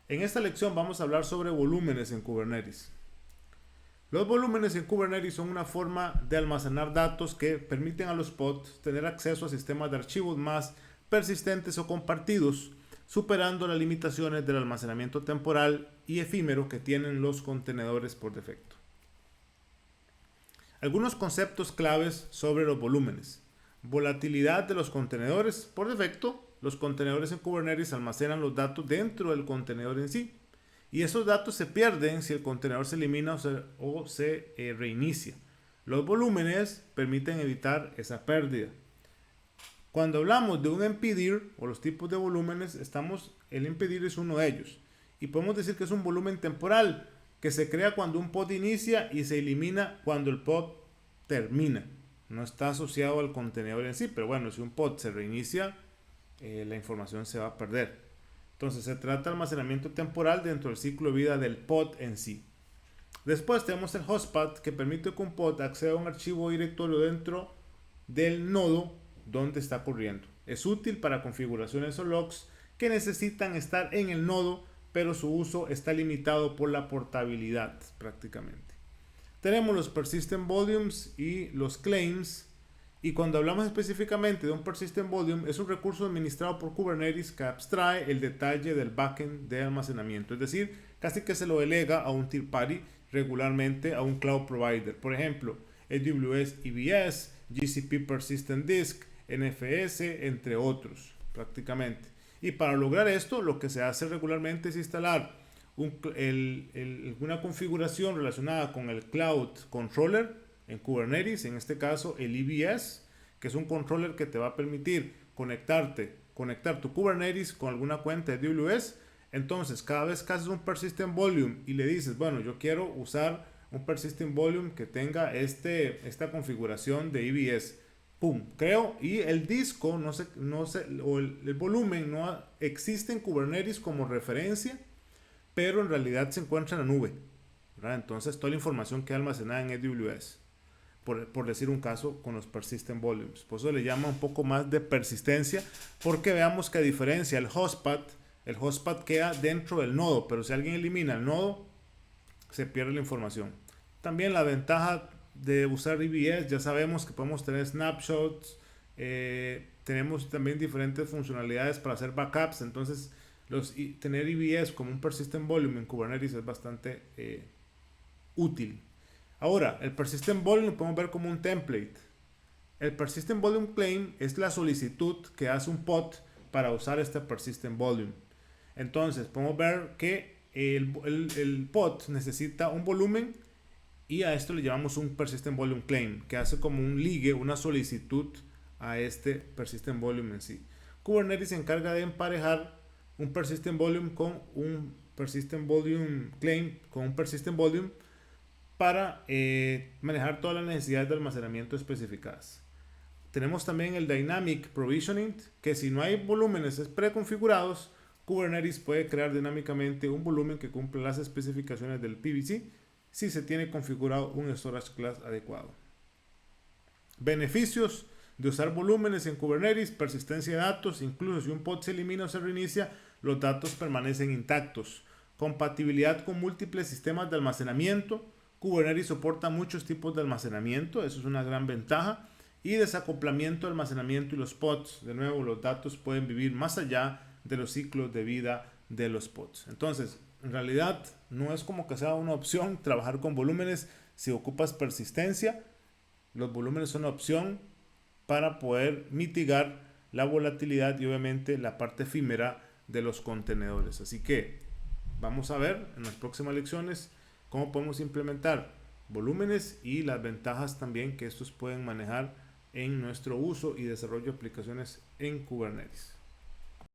En esta lección vamos a hablar sobre volúmenes en Kubernetes. Los volúmenes en Kubernetes son una forma de almacenar datos que permiten a los pods tener acceso a sistemas de archivos más persistentes o compartidos, superando las limitaciones del almacenamiento temporal y efímero que tienen los contenedores por defecto. Algunos conceptos claves sobre los volúmenes. Volatilidad de los contenedores. Por defecto, los contenedores en Kubernetes almacenan los datos dentro del contenedor en sí. Y esos datos se pierden si el contenedor se elimina o se reinicia. Los volúmenes permiten evitar esa pérdida. Cuando hablamos de un MPDIR o los tipos de volúmenes, el MPDIR es uno de ellos. Y podemos decir que es un volumen temporal que se crea cuando un pod inicia y se elimina cuando el pod termina. No está asociado al contenedor en sí, pero bueno, si un pod se reinicia, la información se va a perder. Entonces se trata de almacenamiento temporal dentro del ciclo de vida del pod en sí. Después tenemos el hostpath, que permite que un pod acceda a un archivo directorio dentro del nodo donde está corriendo. Es útil para configuraciones o logs que necesitan estar en el nodo, pero su uso está limitado por la portabilidad prácticamente. Tenemos los persistent volumes y los claims. Y cuando hablamos específicamente de un persistent volume, es un recurso administrado por Kubernetes que abstrae el detalle del backend de almacenamiento. Es decir, casi que se lo delega a un third party, regularmente a un cloud provider. Por ejemplo, AWS EBS, GCP Persistent Disk, NFS, entre otros, prácticamente. Y para lograr esto, lo que se hace regularmente es instalar una configuración relacionada con el Cloud Controller en Kubernetes, en este caso el EBS, que es un controller que te va a permitir conectar tu Kubernetes con alguna cuenta de AWS. Entonces, cada vez que haces un persistent volume y le dices, bueno, yo quiero usar un persistent volume que tenga esta configuración de EBS, pum, creo, y el disco o el volumen no existe en Kubernetes como referencia, pero en realidad se encuentra en la nube, ¿verdad? Entonces toda la información queda almacenada en AWS, por decir un caso con los persistent volumes. Por eso le llama un poco más de persistencia, porque veamos que a diferencia el hostpath queda dentro del nodo, pero si alguien elimina el nodo, se pierde la información. También la ventaja de usar EBS, ya sabemos que podemos tener snapshots, tenemos también diferentes funcionalidades para hacer backups. Entonces tener EBS como un persistent volume en Kubernetes es bastante útil. Ahora, el persistent volume lo podemos ver como un template. El persistent volume claim es la solicitud que hace un pod para usar este persistent volume. Entonces podemos ver que el pod necesita un volumen, y a esto le llamamos un persistent volume claim, que hace como un ligue, una solicitud a este persistent volume en sí. Kubernetes se encarga de emparejar un persistent volume con un persistent volume claim, con un persistent volume, para manejar todas las necesidades de almacenamiento especificadas. Tenemos también el Dynamic Provisioning, que si no hay volúmenes preconfigurados, Kubernetes puede crear dinámicamente un volumen que cumple las especificaciones del PVC si se tiene configurado un storage class adecuado. Beneficios de usar volúmenes en Kubernetes: persistencia de datos. Incluso si un pod se elimina o se reinicia, los datos permanecen intactos. Compatibilidad con múltiples sistemas de almacenamiento. Kubernetes soporta muchos tipos de almacenamiento, eso es una gran ventaja. Y desacoplamiento de almacenamiento y los pods. De nuevo, los datos pueden vivir más allá de los ciclos de vida de los pods. Entonces, en realidad no es como que sea una opción trabajar con volúmenes si ocupas persistencia. Los volúmenes son una opción para poder mitigar la volatilidad y obviamente la parte efímera de los contenedores. Así que vamos a ver en las próximas lecciones cómo podemos implementar volúmenes y las ventajas también que estos pueden manejar en nuestro uso y desarrollo de aplicaciones en Kubernetes.